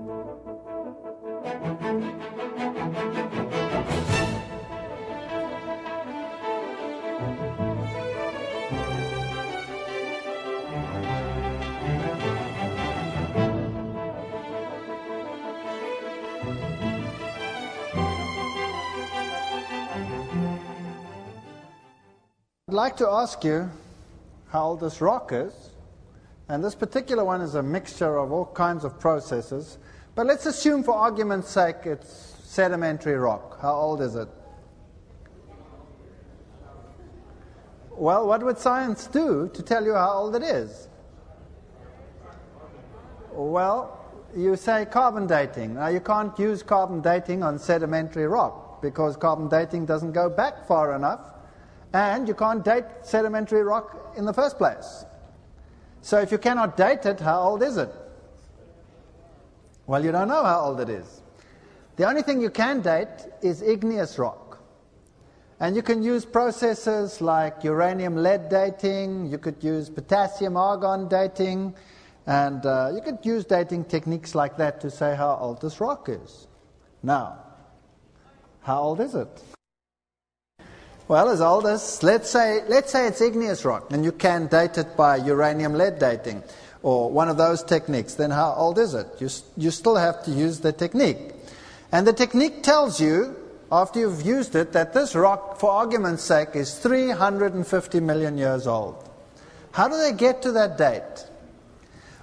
I'd like to ask you how old this rock is, and this particular one is a mixture of all kinds of processes, but let's assume for argument's sake it's sedimentary rock. How old is it? Well, what would science do to tell you how old it is? Well, you say carbon dating. Now, you can't use carbon dating on sedimentary rock because carbon dating doesn't go back far enough, and you can't date sedimentary rock in the first place. So if you cannot date it, how old is it? Well, you don't know how old it is. The only thing you can date is igneous rock. And you can use processes like uranium-lead dating, you could use potassium-argon dating, and you could use dating techniques like that to say how old this rock is. Now, how old is it? Well, as old as, let's say it's igneous rock, and you can date it by uranium-lead dating, or one of those techniques. Then how old is it? You still have to use the technique. And the technique tells you, after you've used it, that this rock, for argument's sake, is 350 million years old. How do they get to that date?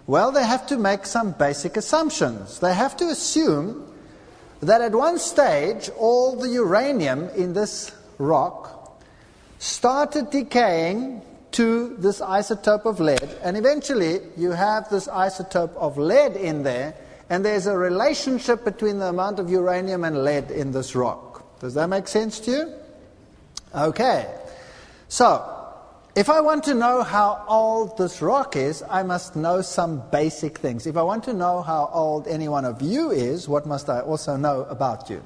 Well, they have to make some basic assumptions. They have to assume that at one stage, all the uranium in this rock started decaying to this isotope of lead, and eventually you have this isotope of lead in there, and there's a relationship between the amount of uranium and lead in this rock. Does that make sense to you? Okay. So, if I want to know how old this rock is, I must know some basic things. If I want to know how old any one of you is, what must I also know about you?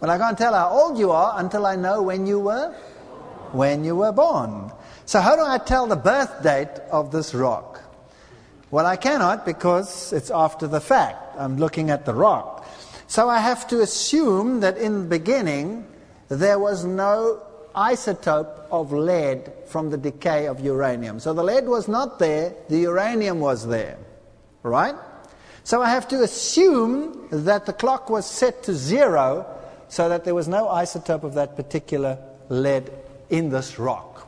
Well, I can't tell how old you are until I know when you were born. So how do I tell the birth date of this rock? Well, I cannot, because it's after the fact. I'm looking at the rock. So I have to assume that in the beginning there was no isotope of lead from the decay of uranium. So the lead was not there, the uranium was there. Right? So I have to assume that the clock was set to 0 so that there was no isotope of that particular lead in this rock.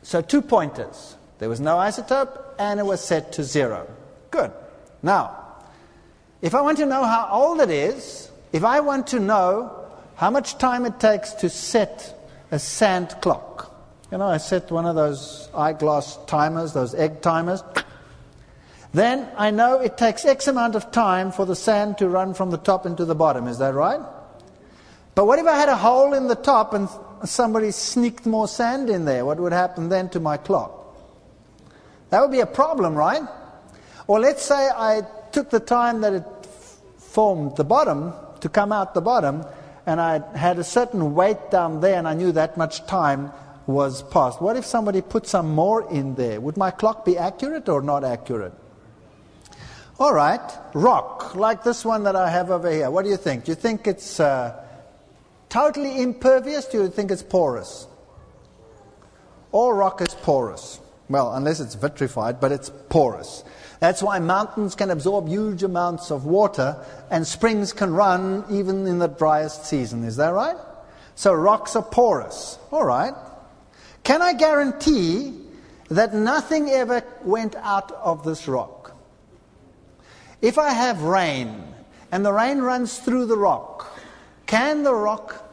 So 2 pointers. There was no isotope and it was set to 0. Good. Now, if I want to know how old it is, if I want to know how much time it takes to set a sand clock. You know, I set one of those eyeglass timers, those egg timers. Then I know it takes X amount of time for the sand to run from the top into the bottom. Is that right? But what if I had a hole in the top and somebody sneaked more sand in there? What would happen then to my clock? That would be a problem, right? Or let's say I took the time that it formed the bottom to come out the bottom, and I had a certain weight down there and I knew that much time was passed. What if somebody put some more in there? Would my clock be accurate or not accurate? All right, rock, like this one that I have over here. What do you think? Do you think it's totally impervious? Do you think it's porous? All rock is porous. Well, unless it's vitrified, but it's porous. That's why mountains can absorb huge amounts of water and springs can run even in the driest season. Is that right? So rocks are porous. All right. Can I guarantee that nothing ever went out of this rock? If I have rain and the rain runs through the rock, can the rock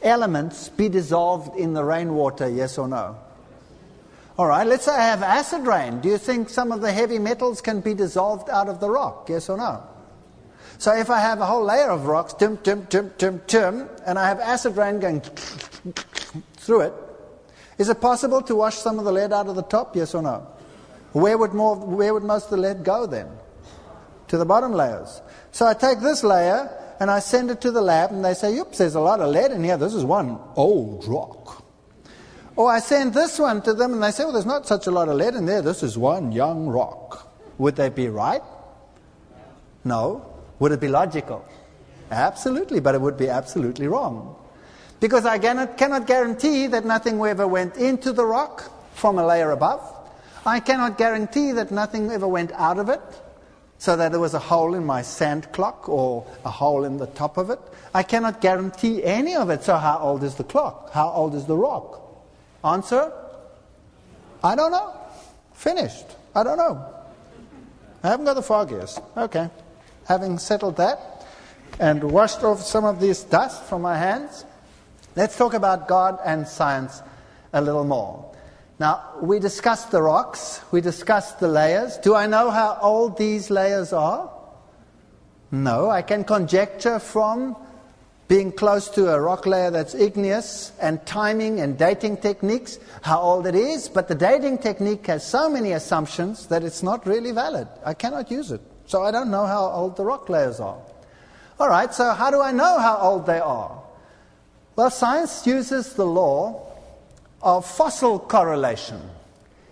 elements be dissolved in the rainwater, yes or no? All right, let's say I have acid rain. Do you think some of the heavy metals can be dissolved out of the rock, yes or no? So if I have a whole layer of rocks, and I have acid rain going through it, is it possible to wash some of the lead out of the top, yes or no? Where would most of the lead go then? To the bottom layers. So I take this layer and I send it to the lab and they say, oops, there's a lot of lead in here. This is one old rock. Or I send this one to them and they say, well, there's not such a lot of lead in there. This is one young rock. Would they be right? No. Would it be logical? Absolutely, but it would be absolutely wrong. Because I cannot guarantee that nothing ever went into the rock from a layer above. I cannot guarantee that nothing ever went out of it, so that there was a hole in my sand clock or a hole in the top of it. I cannot guarantee any of it. So how old is the clock? How old is the rock? Answer? I don't know. Finished. I don't know. I haven't got the foggiest. Okay. Having settled that and washed off some of this dust from my hands, let's talk about God and science a little more. Now, we discussed the rocks, we discussed the layers. Do I know how old these layers are? No, I can conjecture from being close to a rock layer that's igneous and timing and dating techniques how old it is, but the dating technique has so many assumptions that it's not really valid. I cannot use it. So I don't know how old the rock layers are. All right, so how do I know how old they are? Well, science uses the law of fossil correlation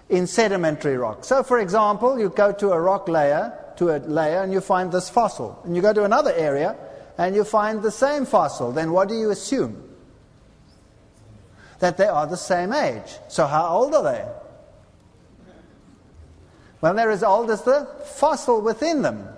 in sedimentary rock. So, for example, you go to a rock layer, and you find this fossil. And you go to another area, and you find the same fossil. Then what do you assume? That they are the same age. So how old are they? Well, they're as old as the fossil within them.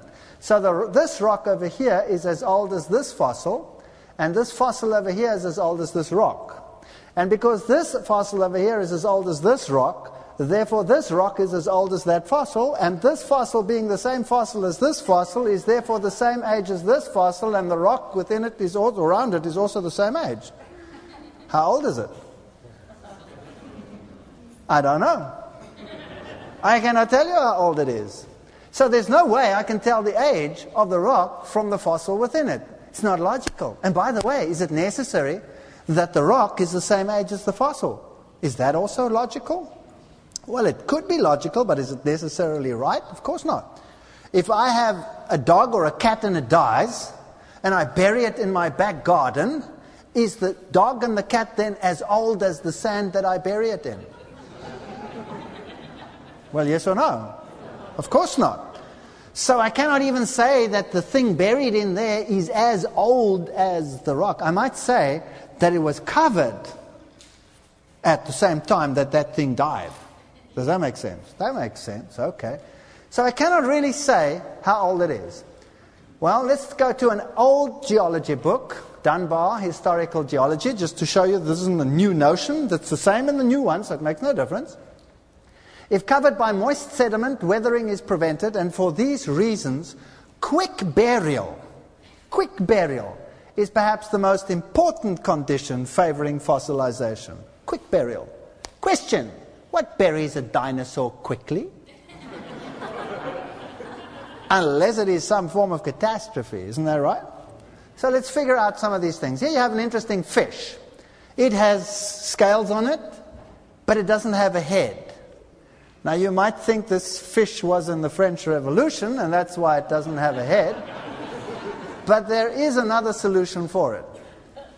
So this rock over here is as old as this fossil, and this fossil over here is as old as this rock. And because this fossil over here is as old as this rock, therefore this rock is as old as that fossil, and this fossil being the same fossil as this fossil is therefore the same age as this fossil, and the rock within it is also, around it is also the same age. How old is it? I don't know. I cannot tell you how old it is. So there's no way I can tell the age of the rock from the fossil within it. It's not logical. And by the way, is it necessary that the rock is the same age as the fossil? Is that also logical? Well, it could be logical, but is it necessarily right? Of course not. If I have a dog or a cat and it dies, and I bury it in my back garden, is the dog and the cat then as old as the sand that I bury it in? Well, yes or no? Of course not. So I cannot even say that the thing buried in there is as old as the rock. I might say that it was covered at the same time that that thing died. Does that make sense? That makes sense, okay. So I cannot really say how old it is. Well, let's go to an old geology book, Dunbar Historical Geology, just to show you this isn't a new notion. That's the same in the new one, so it makes no difference. If covered by moist sediment, weathering is prevented, and for these reasons, quick burial is perhaps the most important condition favoring fossilization. Quick burial. Question: what buries a dinosaur quickly? Unless it is some form of catastrophe, isn't that right? So let's figure out some of these things. Here you have an interesting fish. It has scales on it, but it doesn't have a head. Now you might think this fish was in the French Revolution, and that's why it doesn't have a head. But there is another solution for it.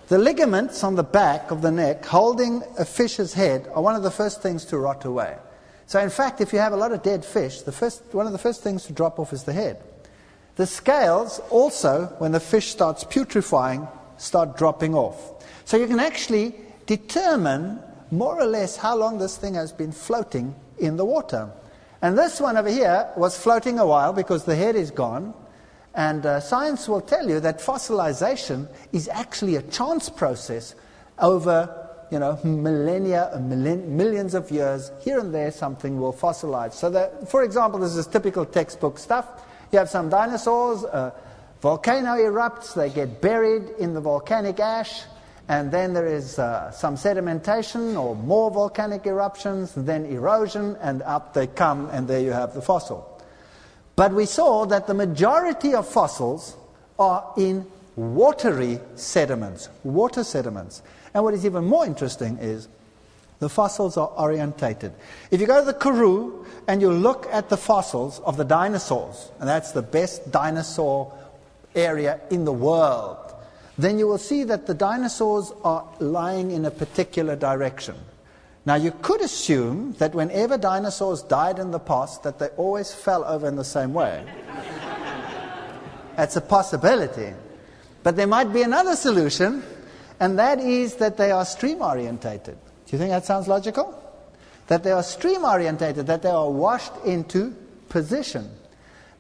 The ligaments on the back of the neck holding a fish's head are one of the first things to rot away. So in fact, if you have a lot of dead fish, one of the first things to drop off is the head. The scales also, when the fish starts putrefying, start dropping off. So you can actually determine more or less how long this thing has been floating in the water. And this one over here was floating a while because the head is gone. And science will tell you that fossilization is actually a chance process over, millennia, millions of years. Here and there something will fossilize. So that, for example, this is typical textbook stuff. You have some dinosaurs, a volcano erupts, they get buried in the volcanic ash, and then there is some sedimentation or more volcanic eruptions, then erosion, and up they come, and there you have the fossil. But we saw that the majority of fossils are in watery sediments, water sediments. And what is even more interesting is the fossils are orientated. If you go to the Karoo and you look at the fossils of the dinosaurs, and that's the best dinosaur area in the world, then you will see that the dinosaurs are lying in a particular direction. Now you could assume that whenever dinosaurs died in the past that they always fell over in the same way. That's a possibility. But there might be another solution, and that is that they are stream-orientated. Do you think that sounds logical? That they are stream-orientated, that they are washed into position.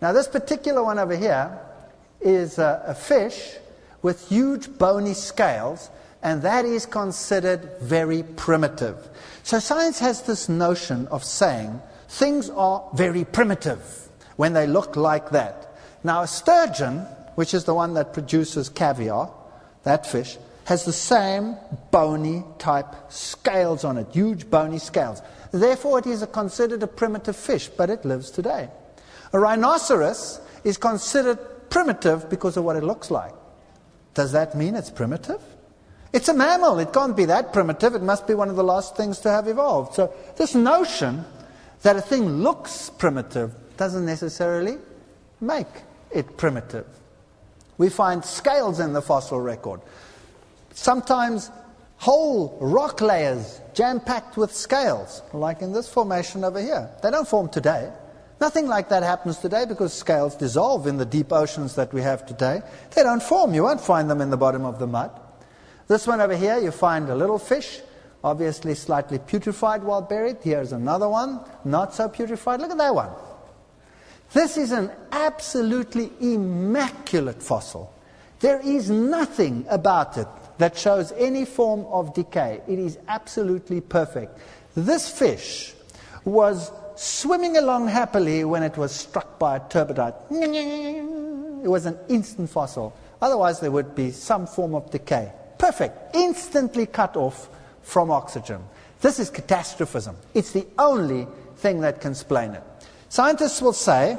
Now, this particular one over here is a fish with huge bony scales, and that is considered very primitive. So science has this notion of saying things are very primitive when they look like that. Now, a sturgeon, which is the one that produces caviar, that fish, has the same bony type scales on it, huge bony scales. Therefore, it is considered a primitive fish, but it lives today. A rhinoceros is considered primitive because of what it looks like. Does that mean it's primitive? It's a mammal. It can't be that primitive. It must be one of the last things to have evolved. So this notion that a thing looks primitive doesn't necessarily make it primitive. We find scales in the fossil record. Sometimes whole rock layers jam-packed with scales, like in this formation over here. They don't form today. Nothing like that happens today because scales dissolve in the deep oceans that we have today. They don't form. You won't find them in the bottom of the mud. This one over here, you find a little fish, obviously slightly putrefied while buried. Here's another one, not so putrefied. Look at that one. This is an absolutely immaculate fossil. There is nothing about it that shows any form of decay. It is absolutely perfect. This fish was swimming along happily when it was struck by a turbidite. It was an instant fossil. Otherwise, there would be some form of decay. Perfect. Instantly cut off from oxygen. This is catastrophism. It's the only thing that can explain it. Scientists will say,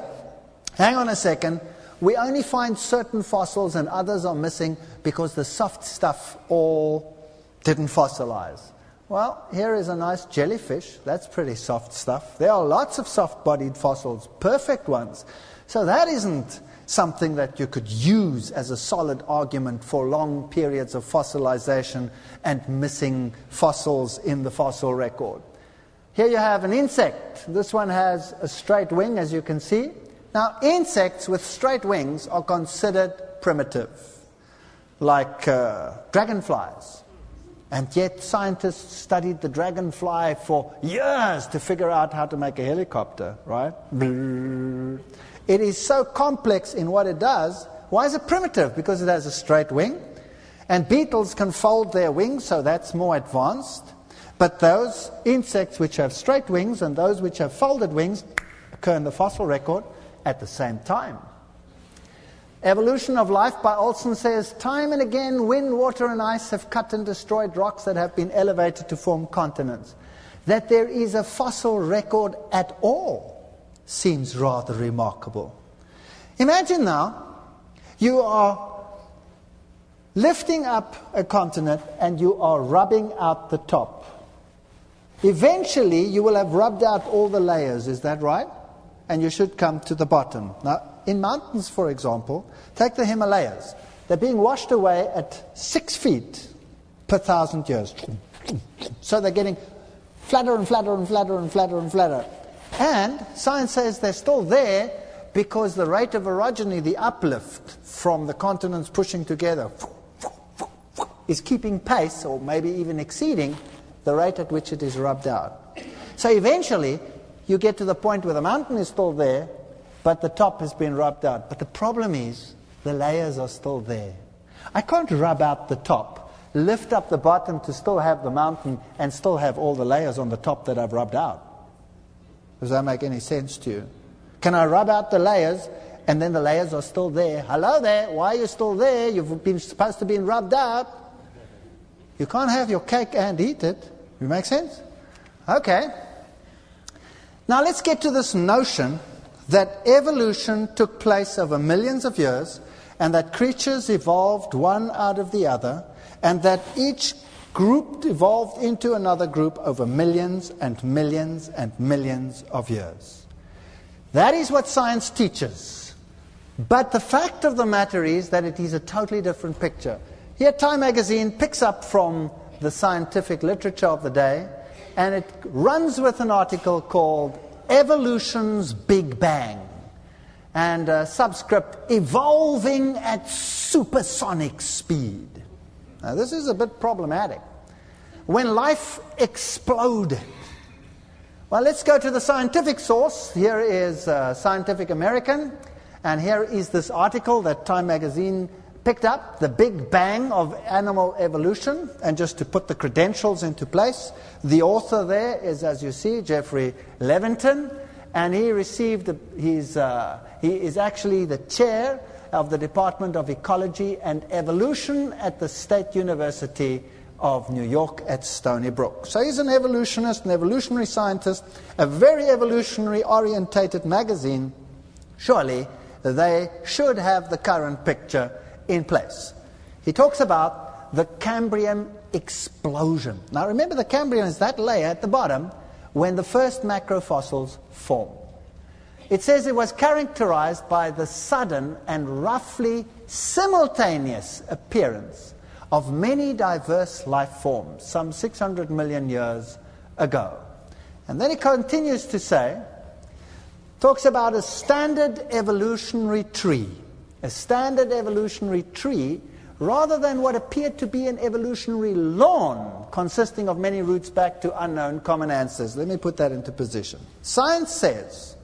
hang on a second, we only find certain fossils and others are missing because the soft stuff all didn't fossilize. Well, here is a nice jellyfish. That's pretty soft stuff. There are lots of soft-bodied fossils, perfect ones. So that isn't something that you could use as a solid argument for long periods of fossilization and missing fossils in the fossil record. Here you have an insect. This one has a straight wing, as you can see. Now, insects with straight wings are considered primitive, like dragonflies. And yet scientists studied the dragonfly for years to figure out how to make a helicopter, right? It is so complex in what it does. Why is it primitive? Because it has a straight wing. And beetles can fold their wings, so that's more advanced. But those insects which have straight wings and those which have folded wings occur in the fossil record at the same time. Evolution of Life by Olson says, time and again wind, water and ice have cut and destroyed rocks that have been elevated to form continents. That there is a fossil record at all seems rather remarkable. Imagine now, you are lifting up a continent and you are rubbing out the top. Eventually you will have rubbed out all the layers, is that right? And you should come to the bottom. Now, in mountains, for example, take the Himalayas. They're being washed away at 6 feet per 1,000 years. So they're getting flatter and flatter and flatter and flatter and flatter. And science says they're still there because the rate of orogeny, the uplift from the continents pushing together, is keeping pace, or maybe even exceeding, the rate at which it is rubbed out. So eventually, you get to the point where the mountain is still there, but the top has been rubbed out. But the problem is, the layers are still there. I can't rub out the top, lift up the bottom to still have the mountain, and still have all the layers on the top that I've rubbed out. Does that make any sense to you? Can I rub out the layers, and then the layers are still there? Hello there, why are you still there? You've been supposed to be rubbed out. You can't have your cake and eat it. Does it make sense? Okay. Now let's get to this notion that evolution took place over millions of years, and that creatures evolved one out of the other, and that each group evolved into another group over millions and millions and millions of years. That is what science teaches. But the fact of the matter is that it is a totally different picture. Here, Time magazine picks up from the scientific literature of the day, and it runs with an article called Evolution's Big Bang. and subscript evolving at supersonic speed. Now this is a bit problematic. When life exploded. Well, let's go to the scientific source. Here is Scientific American, and here is this article that Time magazine picked up, The Big Bang of Animal Evolution. And just to put the credentials into place, the author there is, as you see, Jeffrey Levinton, and he received he is actually the chair of the Department of Ecology and Evolution at the State University of New York at Stony Brook. So he's an evolutionist, an evolutionary scientist, a very evolutionary orientated magazine. Surely they should have the current picture in place. He talks about the Cambrian explosion. Now remember, the Cambrian is that layer at the bottom when the first macrofossils form. It says it was characterized by the sudden and roughly simultaneous appearance of many diverse life forms some 600 million years ago. And then he continues to say, talks about a standard evolutionary tree. A standard evolutionary tree rather than what appeared to be an evolutionary lawn consisting of many roots back to unknown common ancestors. Let me put that into position. Science says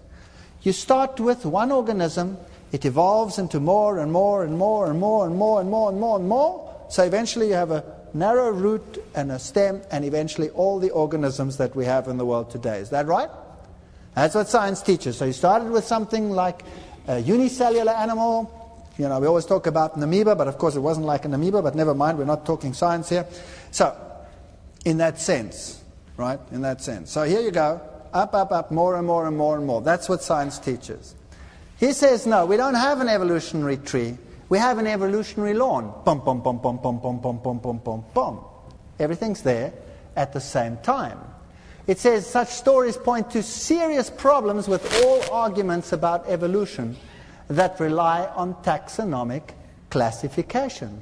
you start with one organism, it evolves into more and more and more and more and more and more and more and more. So eventually you have a narrow root and a stem and eventually all the organisms that we have in the world today. Is that right? That's what science teaches. So you started with something like a unicellular animal. You know, we always talk about an amoeba, but of course it wasn't like an amoeba, but never mind, we're not talking science here. So, in that sense, right, in that sense. So here you go, up, up, up, more and more and more and more. That's what science teaches. He says, no, we don't have an evolutionary tree. We have an evolutionary lawn. Bum, bum, bum, bum, bum, bum, bum, bum, bum, bum, bum. Everything's there at the same time. It says such stories point to serious problems with all arguments about evolution that rely on taxonomic classification.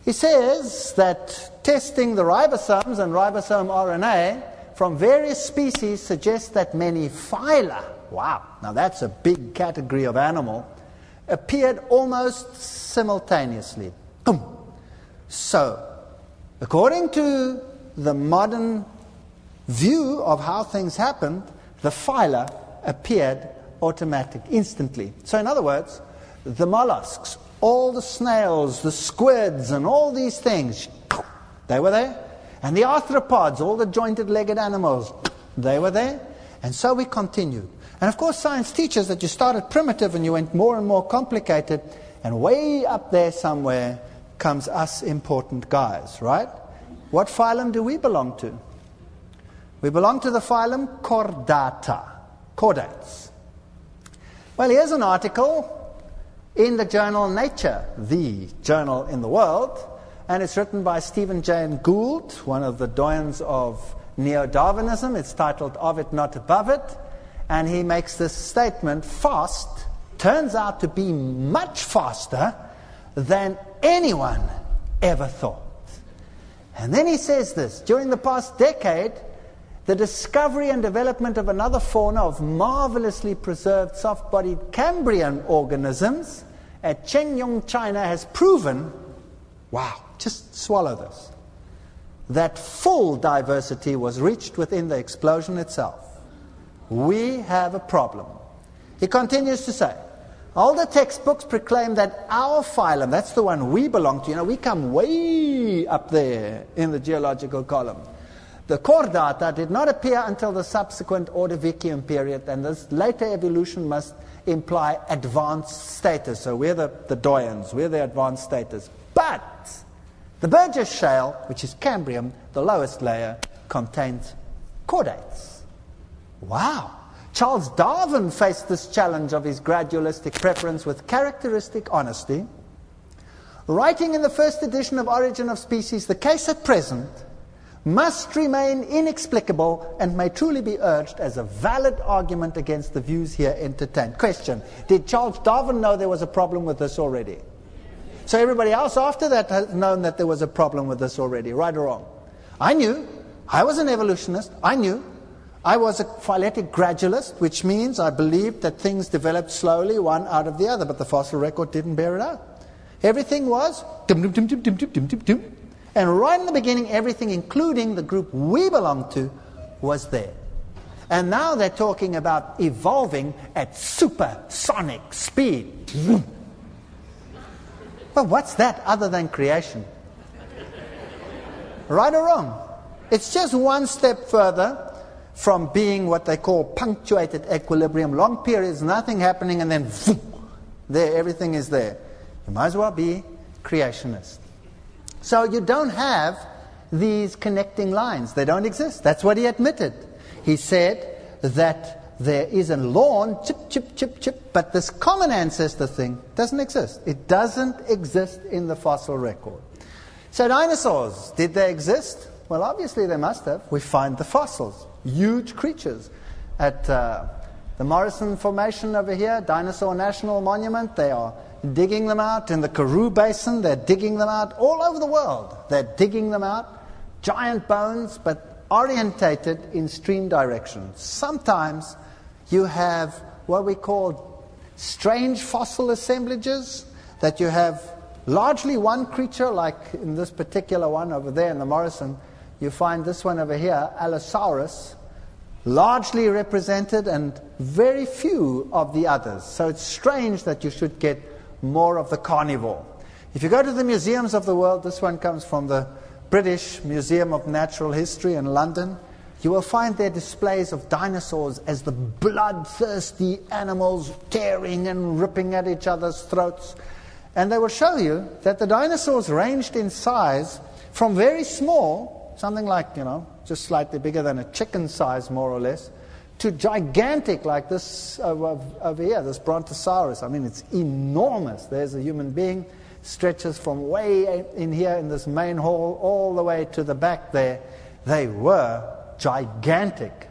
He says that testing the ribosomes and ribosome RNA from various species suggests that many phyla, wow, now that's a big category of animal, appeared almost simultaneously. Boom. So, according to the modern view of how things happened, the phyla appeared instantly. So in other words, the mollusks, all the snails, the squids, and all these things, they were there. And the arthropods, all the jointed-legged animals, they were there. And so we continued. And of course, science teaches that you started primitive and you went more and more complicated, and way up there somewhere comes us important guys, right? What phylum do we belong to? We belong to the phylum Chordata, chordates. Well, here's an article in the journal Nature, the journal in the world, and it's written by Stephen Jay Gould, one of the doyens of neo-Darwinism. It's titled Of It Not Above It, and he makes this statement: fast turns out to be much faster than anyone ever thought. And then he says this: during the past decade, the discovery and development of another fauna of marvelously preserved soft-bodied Cambrian organisms at Chengyong, China has proven, wow, just swallow this, that full diversity was reached within the explosion itself. We have a problem. He continues to say, all the textbooks proclaim that our phylum, that's the one we belong to, we come way up there in the geological column. The Chordata did not appear until the subsequent Ordovician period, and this later evolution must imply advanced status. So we're the doyens, we're the advanced status. But the Burgess Shale, which is Cambrian, the lowest layer, contains chordates. Wow! Charles Darwin faced this challenge of his gradualistic preference with characteristic honesty. Writing in the first edition of Origin of Species, the case at present must remain inexplicable and may truly be urged as a valid argument against the views here entertained. Question: did Charles Darwin know there was a problem with this already? So everybody else after that has known that there was a problem with this already, right or wrong? I knew. I was an evolutionist. I knew. I was a phyletic gradualist, which means I believed that things developed slowly, one out of the other, but the fossil record didn't bear it out. Everything was dum dum dum dum dum dum dum dum dum. And right in the beginning, everything, including the group we belong to, was there. And now they're talking about evolving at supersonic speed. Well, what's that other than creation? Right or wrong? It's just one step further from being what they call punctuated equilibrium, long periods, nothing happening, and then there, everything is there. You might as well be creationist. So you don't have these connecting lines. They don't exist. That's what he admitted. He said that there is a lawn, chip, chip, chip, chip, but this common ancestor thing doesn't exist. It doesn't exist in the fossil record. So dinosaurs, did they exist? Well, obviously they must have. We find the fossils, huge creatures. At the Morrison Formation over here, Dinosaur National Monument, they are digging them out. In the Karoo Basin, they're digging them out. All over the world, they're digging them out. Giant bones, but orientated in stream directions. Sometimes you have what we call strange fossil assemblages, that you have largely one creature, like in this particular one over there in the Morrison. You find this one over here, Allosaurus, largely represented and very few of the others. So it's strange that you should get more of the carnivore. If you go to the museums of the world, this one comes from the British Museum of Natural History in London, you will find their displays of dinosaurs as the bloodthirsty animals tearing and ripping at each other's throats. And they will show you that the dinosaurs ranged in size from very small, something like, just slightly bigger than a chicken size, more or less, to gigantic like this over here, this Brontosaurus. I mean, it's enormous. There's a human being, stretches from way in here in this main hall all the way to the back there. They were gigantic.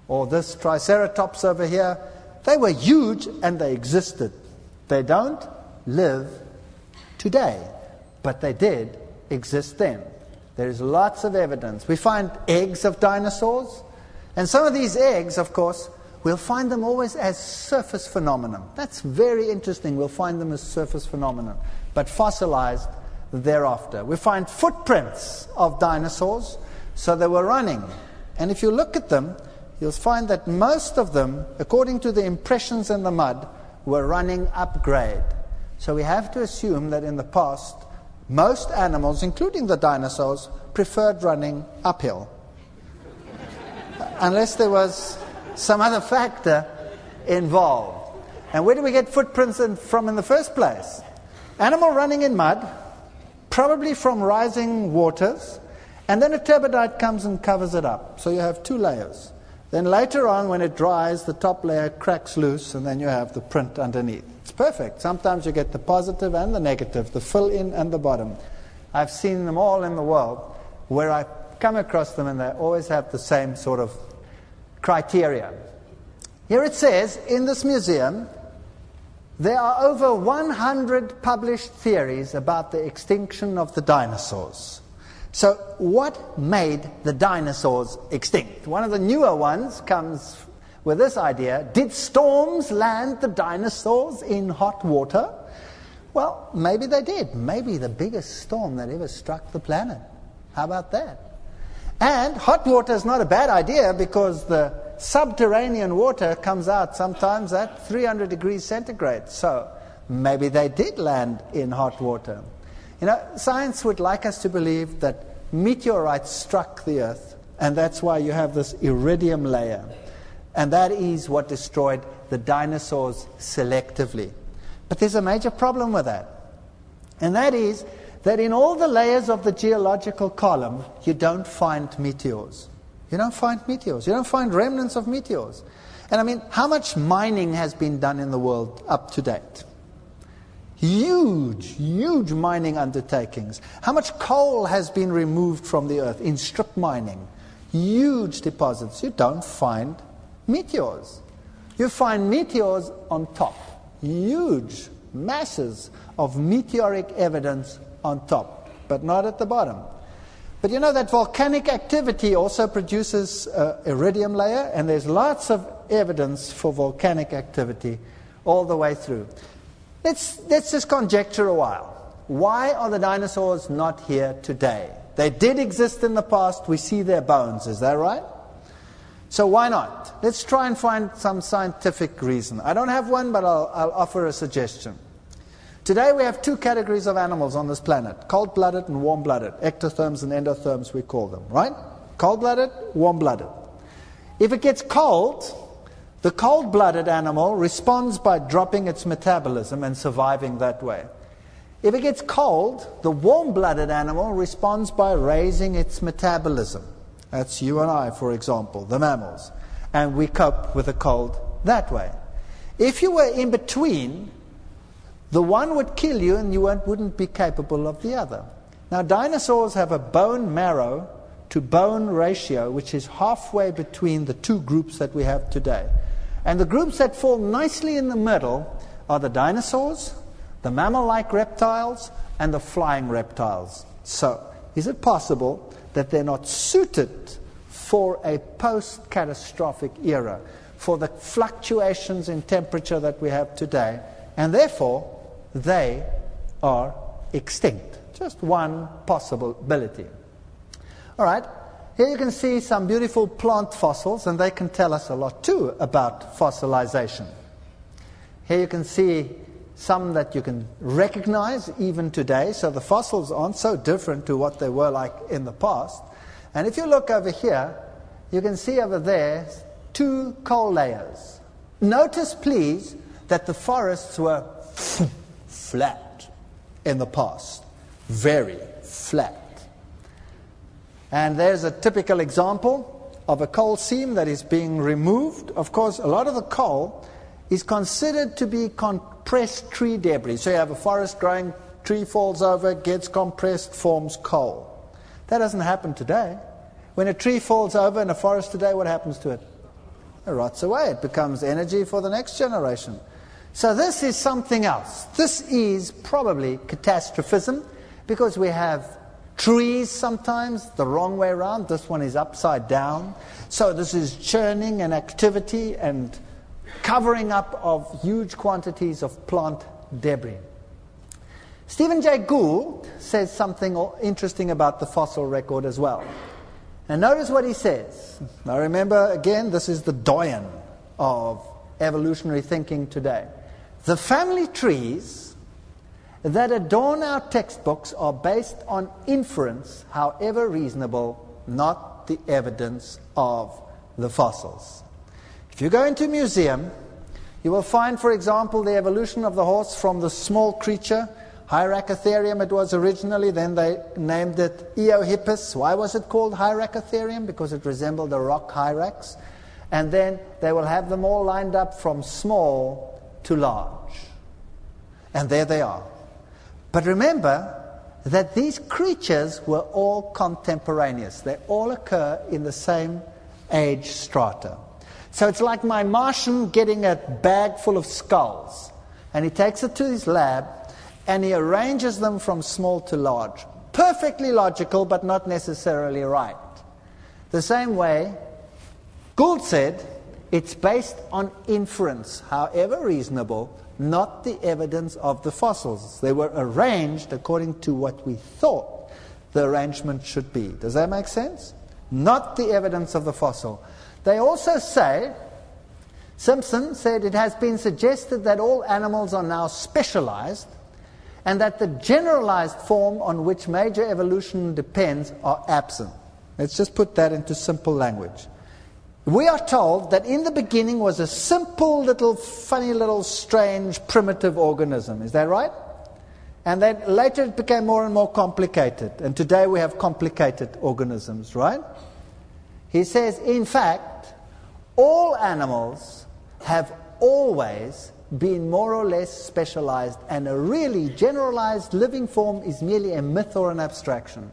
Or this Triceratops over here, they were huge and they existed. They don't live today, but they did exist then. There is lots of evidence. We find eggs of dinosaurs, and some of these eggs, of course, we'll find them always as surface phenomenon. That's very interesting. We'll find them as surface phenomenon, but fossilized thereafter. We find footprints of dinosaurs, so they were running. And if you look at them, you'll find that most of them, according to the impressions in the mud, were running upgrade. So we have to assume that in the past, most animals, including the dinosaurs, preferred running uphill. Unless there was some other factor involved. And where do we get footprints from in the first place? Animal running in mud, probably from rising waters, and then a turbidite comes and covers it up. So you have two layers. Then later on, when it dries, the top layer cracks loose, and then you have the print underneath. It's perfect. Sometimes you get the positive and the negative, the fill-in and the bottom. I've seen them all in the world, where I come across them, and they always have the same sort of criteria. Here it says, in this museum, there are over 100 published theories about the extinction of the dinosaurs. So what made the dinosaurs extinct? One of the newer ones comes with this idea: did storms land the dinosaurs in hot water? Well, maybe they did. Maybe the biggest storm that ever struck the planet. How about that? And hot water is not a bad idea, because the subterranean water comes out sometimes at 300 degrees centigrade. So maybe they did land in hot water. Science would like us to believe that meteorites struck the Earth, and that's why you have this iridium layer. And that is what destroyed the dinosaurs selectively. But there's a major problem with that. And that is that in all the layers of the geological column, you don't find meteors. You don't find meteors. You don't find remnants of meteors. And I mean, how much mining has been done in the world up to date? Huge, huge mining undertakings. How much coal has been removed from the earth in strip mining? Huge deposits. You don't find meteors. You find meteors on top. Huge masses of meteoric evidence on top, but not at the bottom. But you know that volcanic activity also produces iridium layer, and there's lots of evidence for volcanic activity all the way through. Let's just conjecture a while. Why are the dinosaurs not here today? They did exist in the past. We see their bones. Is that right? So why not? Let's try and find some scientific reason. I don't have one, but I'll offer a suggestion. Today we have two categories of animals on this planet, cold-blooded and warm-blooded. Ectotherms and endotherms we call them, right? Cold-blooded, warm-blooded. If it gets cold, the cold-blooded animal responds by dropping its metabolism and surviving that way. If it gets cold, the warm-blooded animal responds by raising its metabolism. That's you and I, for example, the mammals. And we cope with the cold that way. If you were in between, the one would kill you and you wouldn't be capable of the other. Now, dinosaurs have a bone marrow to bone ratio, which is halfway between the two groups that we have today. And the groups that fall nicely in the middle are the dinosaurs, the mammal-like reptiles, and the flying reptiles. So, is it possible that they're not suited for a post-catastrophic era, for the fluctuations in temperature that we have today, and therefore they are extinct? Just one possibility. All right, here you can see some beautiful plant fossils, and they can tell us a lot too about fossilization. Here you can see some that you can recognize even today, so the fossils aren't so different to what they were like in the past. And if you look over here, you can see over there two coal layers. Notice, please, that the forests were flat in the past, very flat. And there's a typical example of a coal seam that is being removed. Of course, a lot of the coal is considered to be compressed tree debris. So you have a forest growing, tree falls over, gets compressed, forms coal. That doesn't happen today. When a tree falls over in a forest today, what happens to it? It rots away. It becomes energy for the next generation. So this is something else. This is probably catastrophism, because we have trees sometimes the wrong way around. This one is upside down. So this is churning and activity and covering up of huge quantities of plant debris. Stephen Jay Gould says something interesting about the fossil record as well. And notice what he says. Now remember, again, this is the doyen of evolutionary thinking today. The family trees that adorn our textbooks are based on inference, however reasonable, not the evidence of the fossils. If you go into a museum, you will find, for example, the evolution of the horse from the small creature, Hyracotherium it was originally, then they named it Eohippus. Why was it called Hyracotherium? Because it resembled a rock hyrax. And then they will have them all lined up from small to large. And there they are. But remember that these creatures were all contemporaneous. They all occur in the same age strata. So it's like my Martian getting a bag full of skulls. And he takes it to his lab and he arranges them from small to large. Perfectly logical, but not necessarily right. The same way, Gould said, it's based on inference, however reasonable, not the evidence of the fossils. They were arranged according to what we thought the arrangement should be. Does that make sense? Not the evidence of the fossil. They also say, Simpson said, it has been suggested that all animals are now specialized and that the generalized form on which major evolution depends are absent. Let's just put that into simple language. We are told that in the beginning was a simple little, funny little, strange, primitive organism. Is that right? And then later it became more and more complicated. And today we have complicated organisms, right? He says, in fact, all animals have always been more or less specialized, and a really generalized living form is merely a myth or an abstraction.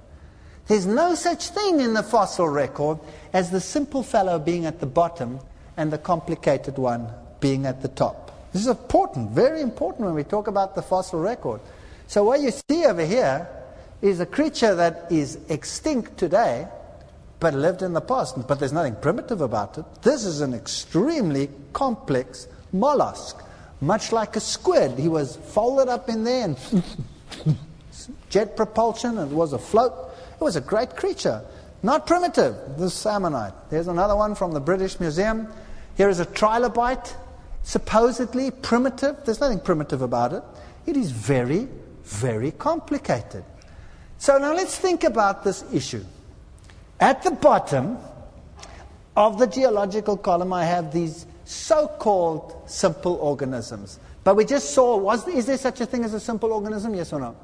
There's no such thing in the fossil record as the simple fellow being at the bottom and the complicated one being at the top. This is important, very important when we talk about the fossil record. So what you see over here is a creature that is extinct today, but lived in the past. But there's nothing primitive about it. This is an extremely complex mollusk, much like a squid. He was folded up in there and jet propulsion, and it was afloat. It was a great creature. Not primitive, this ammonite. There's another one from the British Museum. Here is a trilobite, supposedly primitive. There's nothing primitive about it. It is very, very complicated. So now let's think about this issue. At the bottom of the geological column, I have these so-called simple organisms. But we just saw, is there such a thing as a simple organism? Yes or no?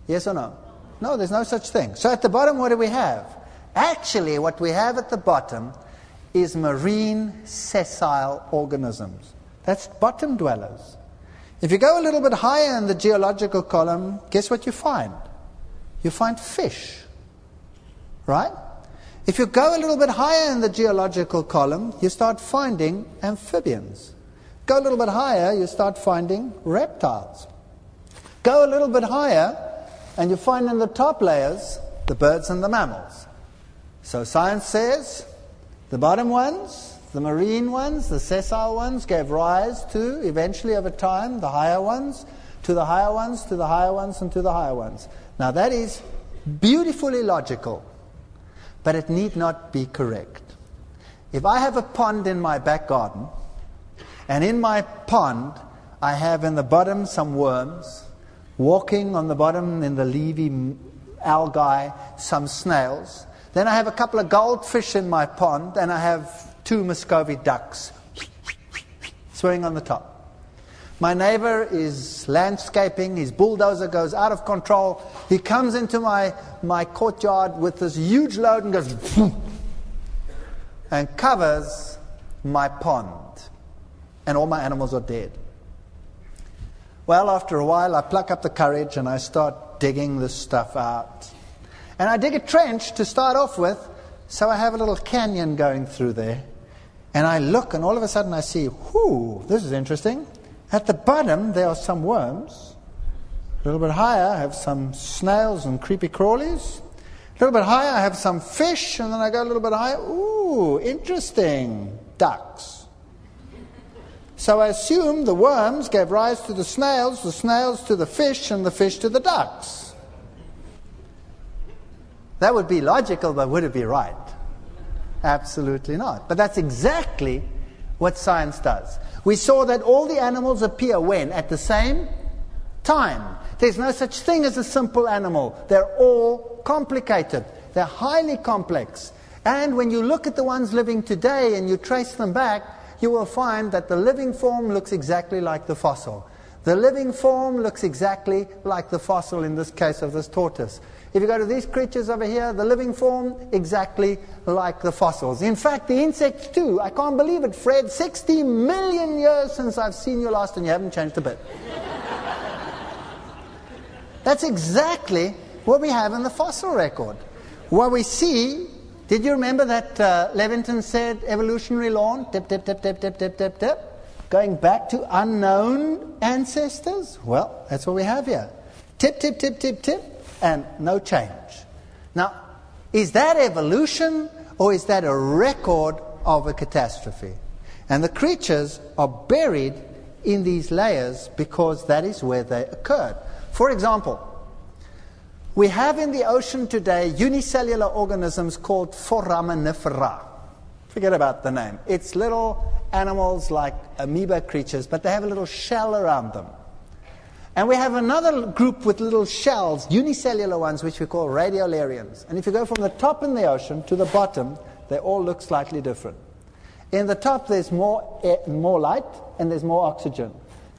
Yes or no? No, there's no such thing. So at the bottom, what do we have? Actually, what we have at the bottom is marine sessile organisms. That's bottom dwellers. If you go a little bit higher in the geological column, guess what you find? You find fish. Right? If you go a little bit higher in the geological column, you start finding amphibians. Go a little bit higher, you start finding reptiles. Go a little bit higher, and you find in the top layers the birds and the mammals. So science says the bottom ones, the marine ones, the sessile ones, gave rise to, eventually over time, the higher ones, to the higher ones, to the higher ones, and to the higher ones. Now that is beautifully logical. But it need not be correct. If I have a pond in my back garden, and in my pond I have in the bottom some worms, walking on the bottom in the leafy algae, some snails, then I have a couple of goldfish in my pond, and I have 2 Muscovy ducks swimming on the top. My neighbor is landscaping, his bulldozer goes out of control. He comes into my courtyard with this huge load and goes and covers my pond. And all my animals are dead. Well, after a while, I pluck up the courage and I start digging this stuff out. And I dig a trench to start off with, so I have a little canyon going through there. And I look, and all of a sudden I see, whoo, this is interesting. At the bottom, there are some worms. A little bit higher, I have some snails and creepy crawlies. A little bit higher, I have some fish. And then I go a little bit higher. Ooh, interesting. Ducks. So I assume the worms gave rise to the snails to the fish, and the fish to the ducks. That would be logical, but would it be right? Absolutely not. But that's exactly what science does. We saw that all the animals appear when? At the same time. There's no such thing as a simple animal. They're all complicated. They're highly complex. And when you look at the ones living today and you trace them back, you will find that the living form looks exactly like the fossil. The living form looks exactly like the fossil in this case of this tortoise. If you go to these creatures over here, the living form, exactly like the fossils. In fact, the insects too. I can't believe it, Fred. 60 million years since I've seen you last and you haven't changed a bit. That's exactly what we have in the fossil record. What we see, did you remember that Levinson said evolutionary law? Tip, tip, tip, tip, tip, tip, tip, tip. Going back to unknown ancestors? Well, that's what we have here. Tip, tip, tip, tip, tip. And no change. Now, is that evolution or is that a record of a catastrophe? And the creatures are buried in these layers because that is where they occurred. For example, we have in the ocean today unicellular organisms called foraminifera. Forget about the name. It's little animals like amoeba creatures, but they have a little shell around them. And we have another group with little shells, unicellular ones, which we call radiolarians. And if you go from the top in the ocean to the bottom, they all look slightly different. In the top, there's more light and there's more oxygen.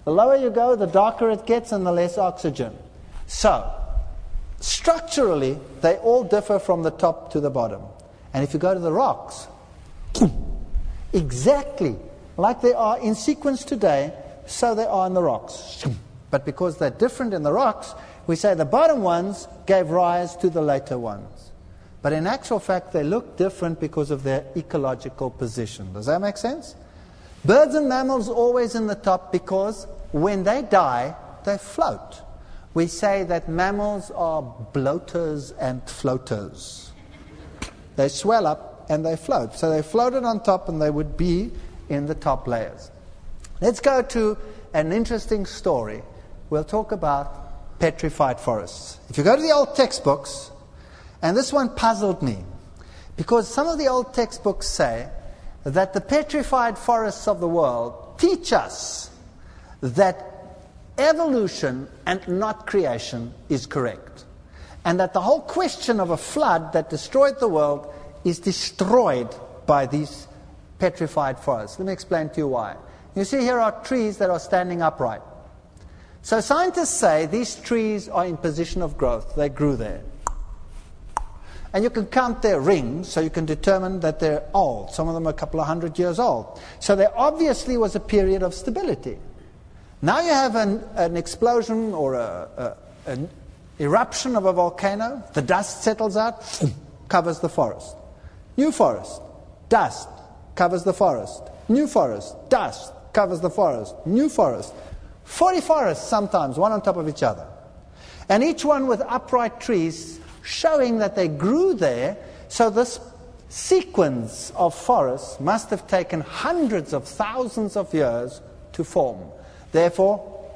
The lower you go, the darker it gets and the less oxygen. So, structurally, they all differ from the top to the bottom. And if you go to the rocks, exactly like they are in sequence today, so they are in the rocks. But because they're different in the rocks, we say the bottom ones gave rise to the later ones. But in actual fact, they look different because of their ecological position. Does that make sense? Birds and mammals always in the top because when they die, they float. we say that mammals are bloaters and floaters. They swell up and they float. So they floated on top and they would be in the top layers. Let's go to an interesting story. We'll talk about petrified forests. If you go to the old textbooks, and this one puzzled me, because some of the old textbooks say that the petrified forests of the world teach us that evolution and not creation is correct. And that the whole question of a flood that destroyed the world is destroyed by these petrified forests. Let me explain to you why. You see, here are trees that are standing upright. So scientists say these trees are in position of growth. They grew there. And you can count their rings, so you can determine that they're old. Some of them are a couple of 100 years old. So there obviously was a period of stability. Now you have an explosion or an eruption of a volcano. The dust settles out, covers the forest. New forest, dust, covers the forest. New forest, dust, covers the forest. New forest. 40 forests sometimes, one on top of each other. And each one with upright trees showing that they grew there. So this sequence of forests must have taken hundreds of thousands of years to form. Therefore,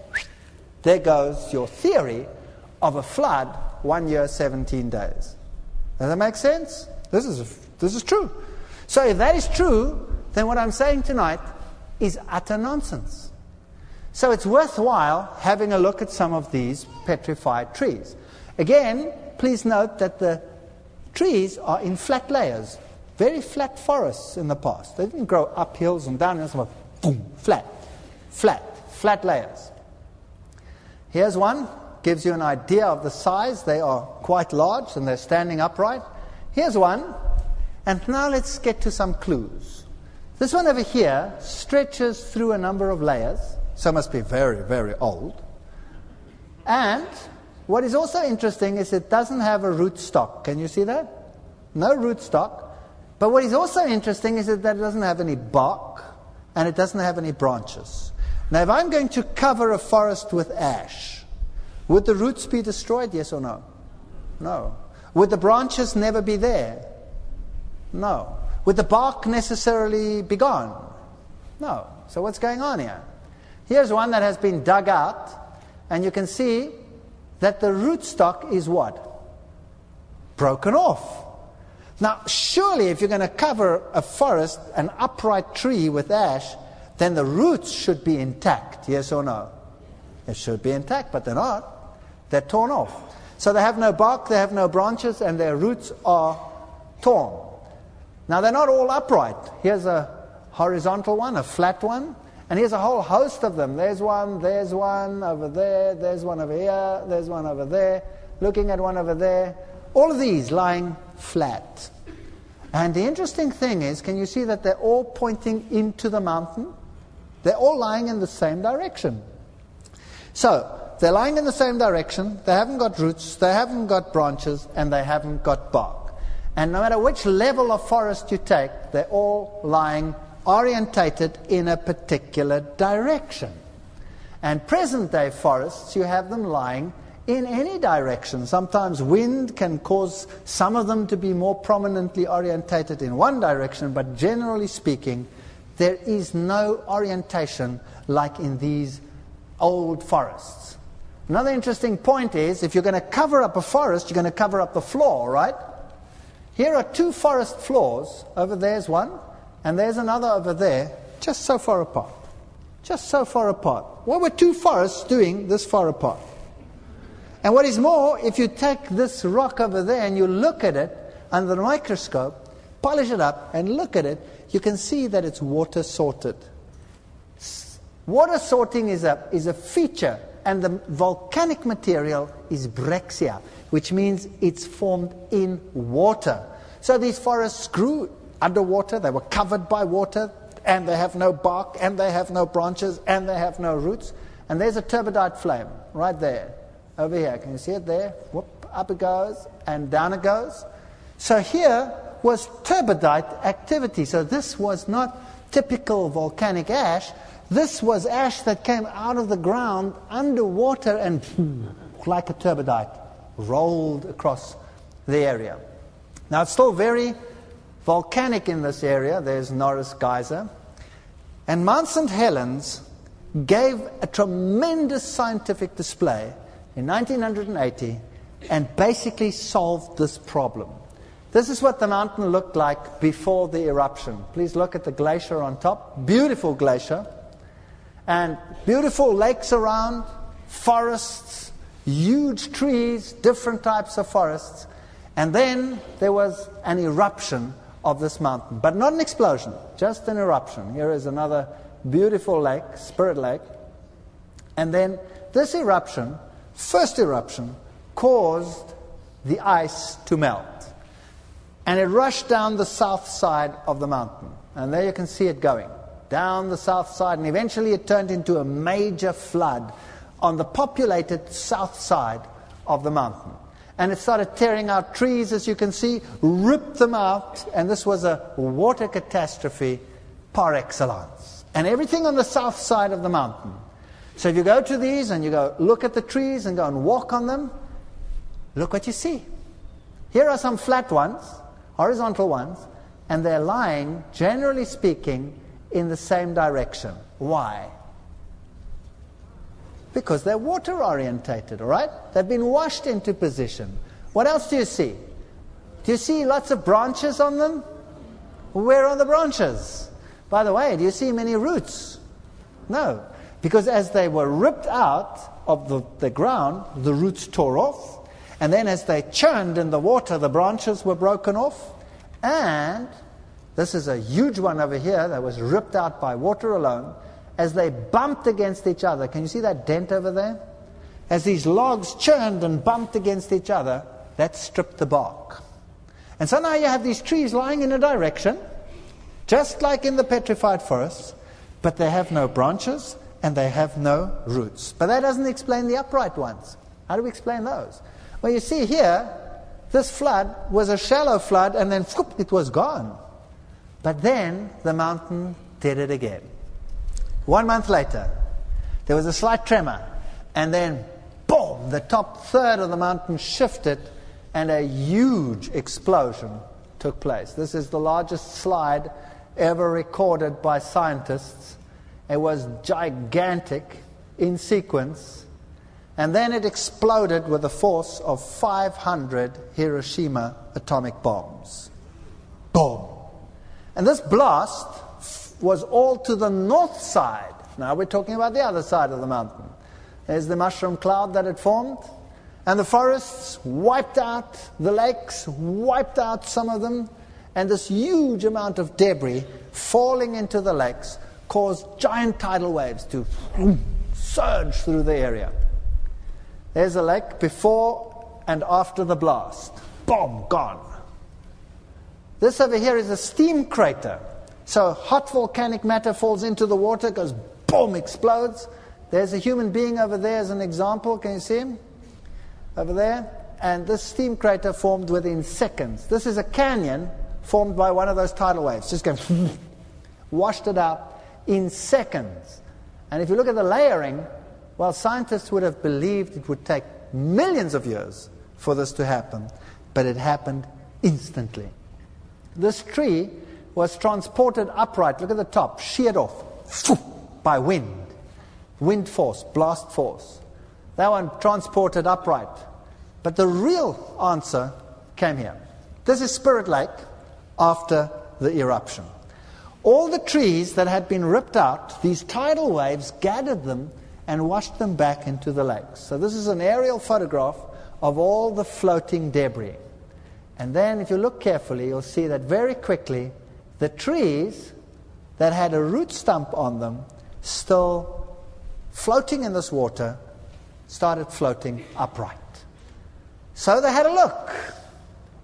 there goes your theory of a flood, 1 year, 17 days. Does that make sense? This is true. So if that is true, then what I'm saying tonight is utter nonsense. So it's worthwhile having a look at some of these petrified trees. Again, please note that the trees are in flat layers. Very flat forests in the past. They didn't grow up hills and down hills, but boom, flat layers. Here's one, gives you an idea of the size. They are quite large and they're standing upright. Here's one, and now let's get to some clues. This one over here stretches through a number of layers, so it must be very, very old. And what is also interesting is it doesn't have a rootstock. Can you see that? No rootstock. But what is also interesting is that it doesn't have any bark and it doesn't have any branches. Now, if I'm going to cover a forest with ash, would the roots be destroyed, yes or no? No. Would the branches never be there? No. Would the bark necessarily be gone? No. So what's going on here? Here's one that has been dug out, and you can see that the rootstock is what? Broken off. Now, surely if you're going to cover a forest, an upright tree with ash, then the roots should be intact, yes or no? It should be intact, but they're not. They're torn off. So they have no bark, they have no branches, and their roots are torn. Now, they're not all upright. Here's a horizontal one, a flat one, and here's a whole host of them. There's one over there, there's one over here, there's one over there, looking at one over there. All of these lying flat. And the interesting thing is, can you see that they're all pointing into the mountain? They're all lying in the same direction. So, they're lying in the same direction, they haven't got roots, they haven't got branches, and they haven't got bark. And no matter which level of forest you take, they're all lying orientated in a particular direction. And present-day forests, you have them lying in any direction. Sometimes wind can cause some of them to be more prominently orientated in one direction, but generally speaking, there is no orientation like in these old forests. Another interesting point is, if you're going to cover up a forest, you're going to cover up the floor, right? Here are two forest floors. Over there's one, and there's another over there, just so far apart. Just so far apart. What were two forests doing this far apart? And what is more, if you take this rock over there and you look at it under the microscope, polish it up and look at it, you can see that it's water sorted. Water sorting is a feature, and the volcanic material is brexia, which means it's formed in water. So these forests grew underwater, they were covered by water, and they have no bark, and they have no branches, and they have no roots. And there's a turbidite flame right there, over here. Can you see it there? Whoop, up it goes, and down it goes. So here was turbidite activity. So this was not typical volcanic ash. This was ash that came out of the ground underwater and like a turbidite, rolled across the area. Now it's still very volcanic in this area. There's Norris Geyser. And Mount St. Helens gave a tremendous scientific display in 1980 and basically solved this problem. This is what the mountain looked like before the eruption. Please look at the glacier on top. Beautiful glacier. And beautiful lakes around, forests, huge trees, different types of forests. And then there was an eruption of this mountain. But not an explosion, just an eruption. Here is another beautiful lake, Spirit Lake. And then this eruption, first eruption, caused the ice to melt. And it rushed down the south side of the mountain. And there you can see it going, down the south side. And eventually it turned into a major flood on the populated south side of the mountain. And it started tearing out trees, as you can see, ripped them out. And this was a water catastrophe par excellence. And everything on the south side of the mountain. So if you go to these and you go look at the trees and go and walk on them, look what you see. Here are some flat ones, horizontal ones, and they're lying, generally speaking, in the same direction. Why? Because they're water orientated, all right? They've been washed into position. What else do you see? Do you see lots of branches on them? Where are the branches? By the way, do you see many roots? No. Because as they were ripped out of the ground, the roots tore off. And then as they churned in the water, the branches were broken off. And this is a huge one over here that was ripped out by water alone. As they bumped against each other, can you see that dent over there? As these logs churned and bumped against each other, that stripped the bark. And so now you have these trees lying in a direction, just like in the petrified forests, but they have no branches and they have no roots. But that doesn't explain the upright ones. How do we explain those? Well, you see here, this flood was a shallow flood and then whoop, it was gone. But then the mountain did it again. 1 month later, there was a slight tremor, and then, boom, the top third of the mountain shifted, and a huge explosion took place. This is the largest slide ever recorded by scientists. It was gigantic in sequence, and then it exploded with a force of 500 Hiroshima atomic bombs. Boom! And this blast was all to the north side. Now we're talking about the other side of the mountain. There's the mushroom cloud that had formed. And the forests wiped out, the lakes wiped out some of them. And this huge amount of debris falling into the lakes caused giant tidal waves to surge through the area. There's a lake before and after the blast. Boom, gone. This over here is a steam crater. So hot volcanic matter falls into the water, goes boom, explodes. There's a human being over there as an example. Can you see him? Over there. And this steam crater formed within seconds. This is a canyon formed by one of those tidal waves. Just going washed it out in seconds. And if you look at the layering, well, scientists would have believed it would take millions of years for this to happen. But it happened instantly. This tree was transported upright, look at the top, sheared off by wind force, blast force. That one transported upright. But the real answer came here. This is Spirit Lake after the eruption. All the trees that had been ripped out, these tidal waves gathered them and washed them back into the lakes. So this is an aerial photograph of all the floating debris. And then if you look carefully, you'll see that very quickly the trees that had a root stump on them, still floating in this water, started floating upright. So they had a look.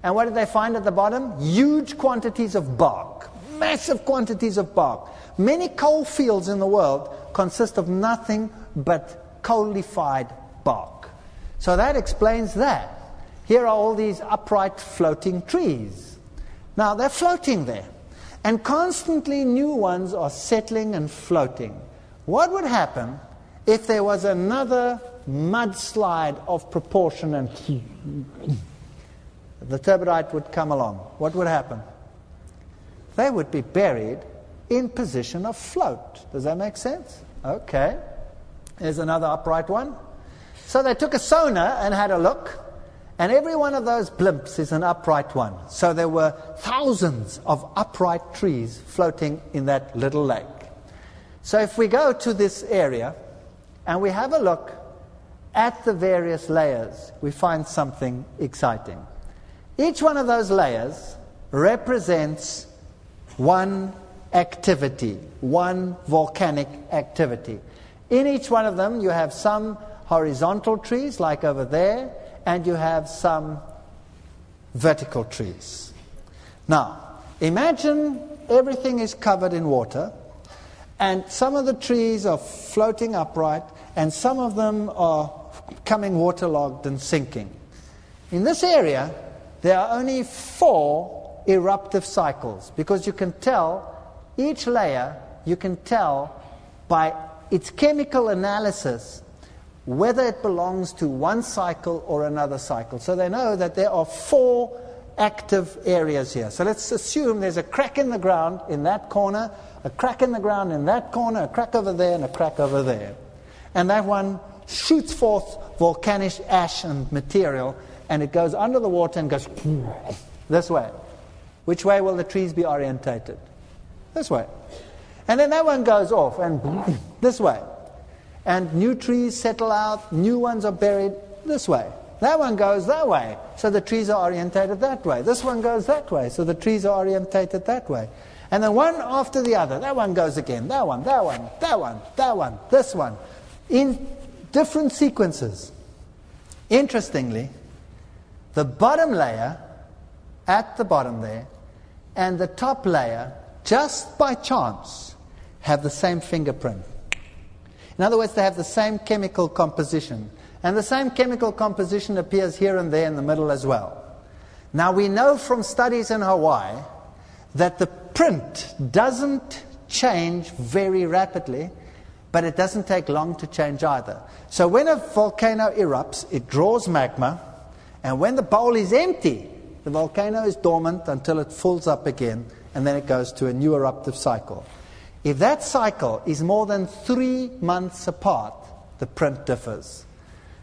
And what did they find at the bottom? Huge quantities of bark. Massive quantities of bark. Many coal fields in the world consist of nothing but coalified bark. So that explains that. Here are all these upright floating trees. Now they're floating there. And constantly new ones are settling and floating. What would happen if there was another mudslide of proportion and the turbidite would come along. What would happen? They would be buried in position of float. Does that make sense? Okay. Here's another upright one. So they took a sonar and had a look, and every one of those blimps is an upright one. So there were thousands of upright trees floating in that little lake. So if we go to this area and we have a look at the various layers, we find something exciting. Each one of those layers represents one activity, one volcanic activity. In each one of them, you have some horizontal trees, like over there, and you have some vertical trees. Now, imagine everything is covered in water, and some of the trees are floating upright, and some of them are becoming waterlogged and sinking. In this area, there are only 4 eruptive cycles, because you can tell each layer, you can tell by its chemical analysis whether it belongs to one cycle or another cycle. So they know that there are 4 active areas here. So let's assume there's a crack in the ground in that corner, a crack in the ground in that corner, a crack over there, and a crack over there. And that one shoots forth volcanic ash and material, and it goes under the water and goes this way. Which way will the trees be orientated? This way. And then that one goes off and this way. And new trees settle out, new ones are buried this way. That one goes that way, so the trees are orientated that way. This one goes that way, so the trees are orientated that way. And then one after the other, that one goes again, that one, that one, that one, that one, this one, in different sequences. Interestingly, the bottom layer, at the bottom there, and the top layer, just by chance, have the same fingerprint. In other words, they have the same chemical composition. And the same chemical composition appears here and there in the middle as well. Now, we know from studies in Hawaii that the print doesn't change very rapidly, but it doesn't take long to change either. So when a volcano erupts, it draws magma, and when the bowl is empty, the volcano is dormant until it fills up again, and then it goes to a new eruptive cycle. If that cycle is more than 3 months apart, the print differs.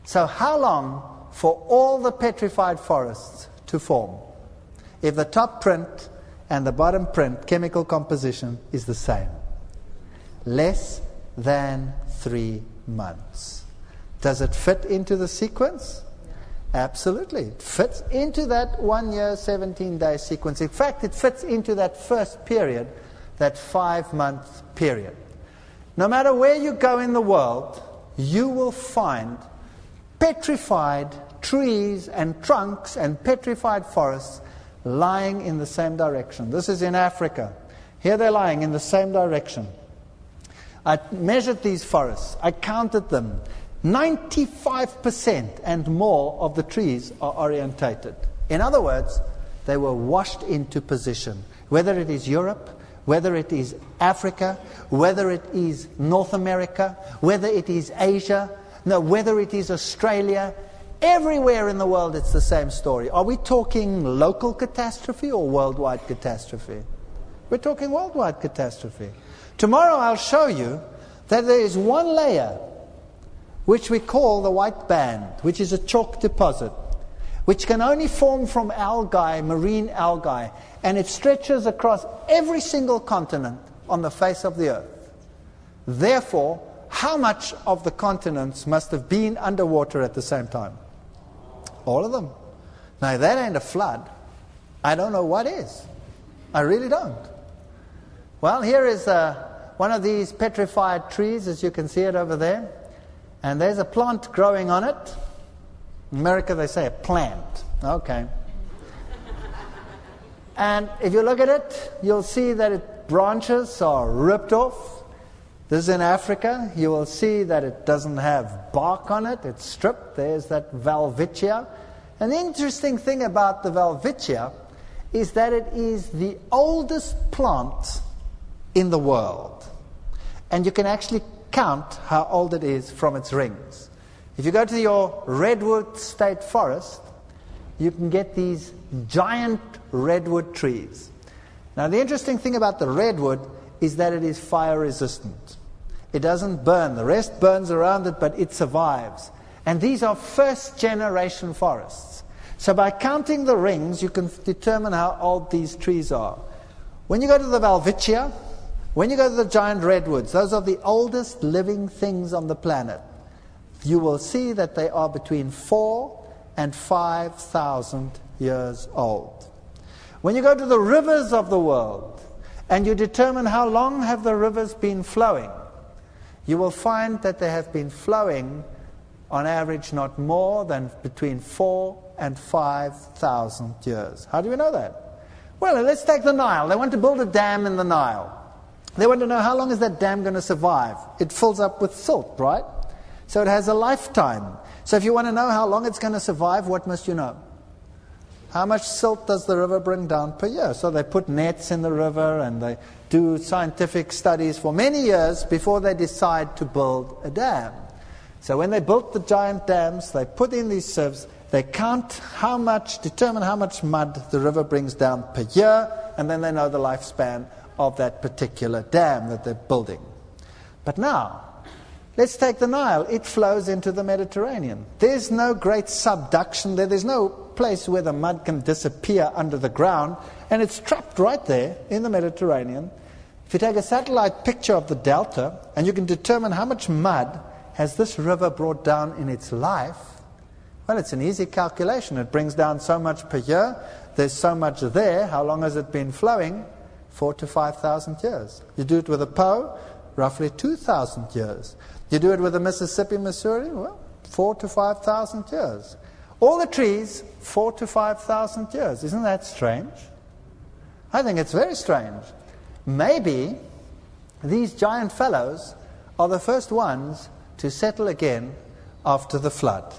So how long for all the petrified forests to form if the top print and the bottom print chemical composition is the same? Less than 3 months. Does it fit into the sequence? Absolutely. It fits into that 1 year, 17-day sequence. In fact, it fits into that first period, that 5-month period. No matter where you go in the world, you will find petrified trees and trunks and petrified forests lying in the same direction. This is in Africa. Here they're lying in the same direction. I measured these forests. I counted them. 95% and more of the trees are orientated. In other words, they were washed into position. Whether it is Europe, whether it is Africa, whether it is North America, whether it is Asia, whether it is Australia, everywhere in the world it's the same story. Are we talking local catastrophe or worldwide catastrophe? We're talking worldwide catastrophe. Tomorrow I'll show you that there is one layer which we call the white band, which is a chalk deposit, which can only form from algae, marine algae, and it stretches across every single continent on the face of the earth. Therefore, how much of the continents must have been underwater at the same time? All of them. Now, if that ain't a flood, I don't know what is. I really don't. Well, here is one of these petrified trees, as you can see it over there. And there's a plant growing on it. In America, they say a plant. Okay. And if you look at it, you'll see that its branches are ripped off. This is in Africa. You will see that it doesn't have bark on it. It's stripped. There's that Welwitschia. And the interesting thing about the Welwitschia is that it is the oldest plant in the world. And you can actually count how old it is from its rings. If you go to your redwood state forest, you can get these giant redwood trees. Now, the interesting thing about the redwood is that it is fire resistant. It doesn't burn. The rest burns around it, but it survives. And these are first generation forests. So by counting the rings, you can determine how old these trees are. When you go to the Welwitschia, when you go to the giant redwoods, those are the oldest living things on the planet. You will see that they are between 4,000 and 5,000 years old. When you go to the rivers of the world and you determine how long have the rivers been flowing, you will find that they have been flowing on average not more than between 4,000 and 5,000 years. How do we know that? Well, let's take the Nile. They want to build a dam in the Nile. They want to know how long is that dam going to survive. It fills up with silt, right? So it has a lifetime. So if you want to know how long it's going to survive, what must you know? How much silt does the river bring down per year? So they put nets in the river and they do scientific studies for many years before they decide to build a dam. So when they built the giant dams, they put in these sieves, they count how much, determine how much mud the river brings down per year, and then they know the lifespan of that particular dam that they're building. But now, let's take the Nile. It flows into the Mediterranean. There's no great subduction there. There's no place where the mud can disappear under the ground, and it's trapped right there in the Mediterranean. If you take a satellite picture of the delta, and you can determine how much mud has this river brought down in its life, well, it's an easy calculation. It brings down so much per year. There's so much there. How long has it been flowing? 4,000 to 5,000 years. You do it with a Po, roughly 2,000 years. You do it with the Mississippi, Missouri, well, 4,000 to 5,000 years. All the trees, 4,000 to 5,000 years. Isn't that strange? I think it's very strange. Maybe these giant fellows are the first ones to settle again after the flood.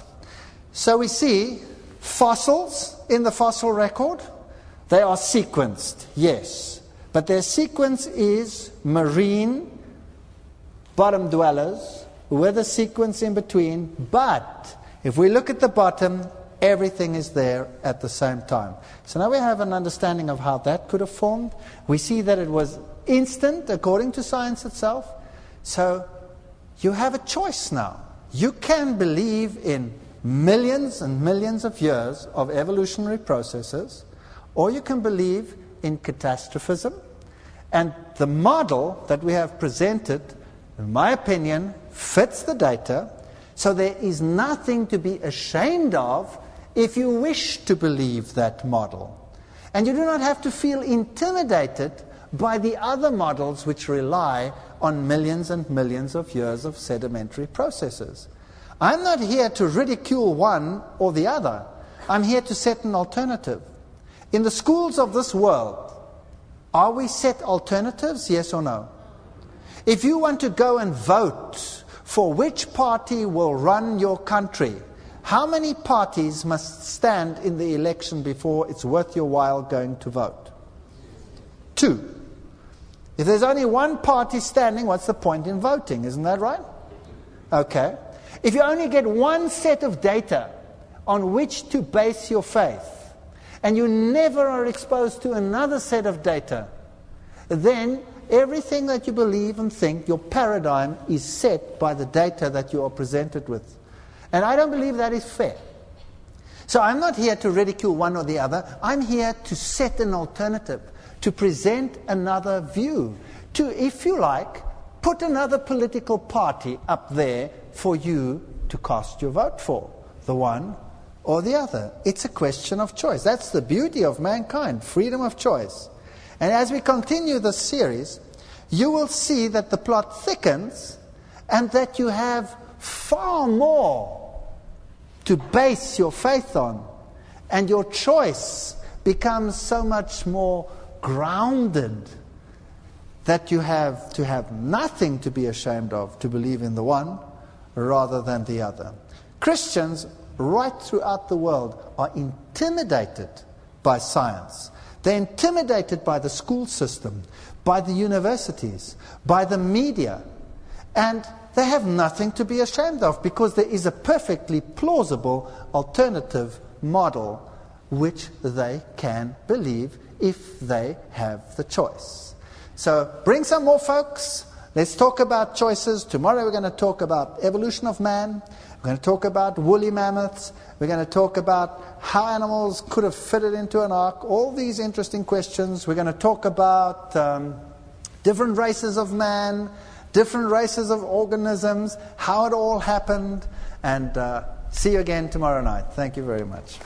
So we see fossils in the fossil record. They are sequenced, yes. But their sequence is marine bottom dwellers with a sequence in between. But if we look at the bottom, everything is there at the same time. So now we have an understanding of how that could have formed. We see that it was instant according to science itself. So you have a choice now. You can believe in millions and millions of years of evolutionary processes, or you can believe in catastrophism. And the model that we have presented, in my opinion, fits the data. So there is nothing to be ashamed of if you wish to believe that model. And you do not have to feel intimidated by the other models which rely on millions and millions of years of sedimentary processes. I'm not here to ridicule one or the other. I'm here to set an alternative. In the schools of this world, are we set alternatives, yes or no? If you want to go and vote for which party will run your country, how many parties must stand in the election before it's worth your while going to vote? 2. If there's only one party standing, what's the point in voting? Isn't that right? Okay. If you only get one set of data on which to base your faith, and you never are exposed to another set of data, then everything that you believe and think, your paradigm is set by the data that you are presented with. And I don't believe that is fair. So I'm not here to ridicule one or the other. I'm here to set an alternative, to present another view, to, if you like, put another political party up there for you to cast your vote for, the one or the other. It's a question of choice. That's the beauty of mankind, freedom of choice. And as we continue this series, you will see that the plot thickens and that you have far more to base your faith on. And your choice becomes so much more grounded that you have to have nothing to be ashamed of to believe in the one rather than the other. Christians right throughout the world are intimidated by science. They're intimidated by the school system, by the universities, by the media. And they have nothing to be ashamed of, because there is a perfectly plausible alternative model which they can believe if they have the choice. So bring some more folks. Let's talk about choices. Tomorrow we're going to talk about evolution of man. We're going to talk about woolly mammoths. We're going to talk about how animals could have fitted into an ark. All these interesting questions. We're going to talk about different races of man, different races of organisms, how it all happened. And see you again tomorrow night. Thank you very much.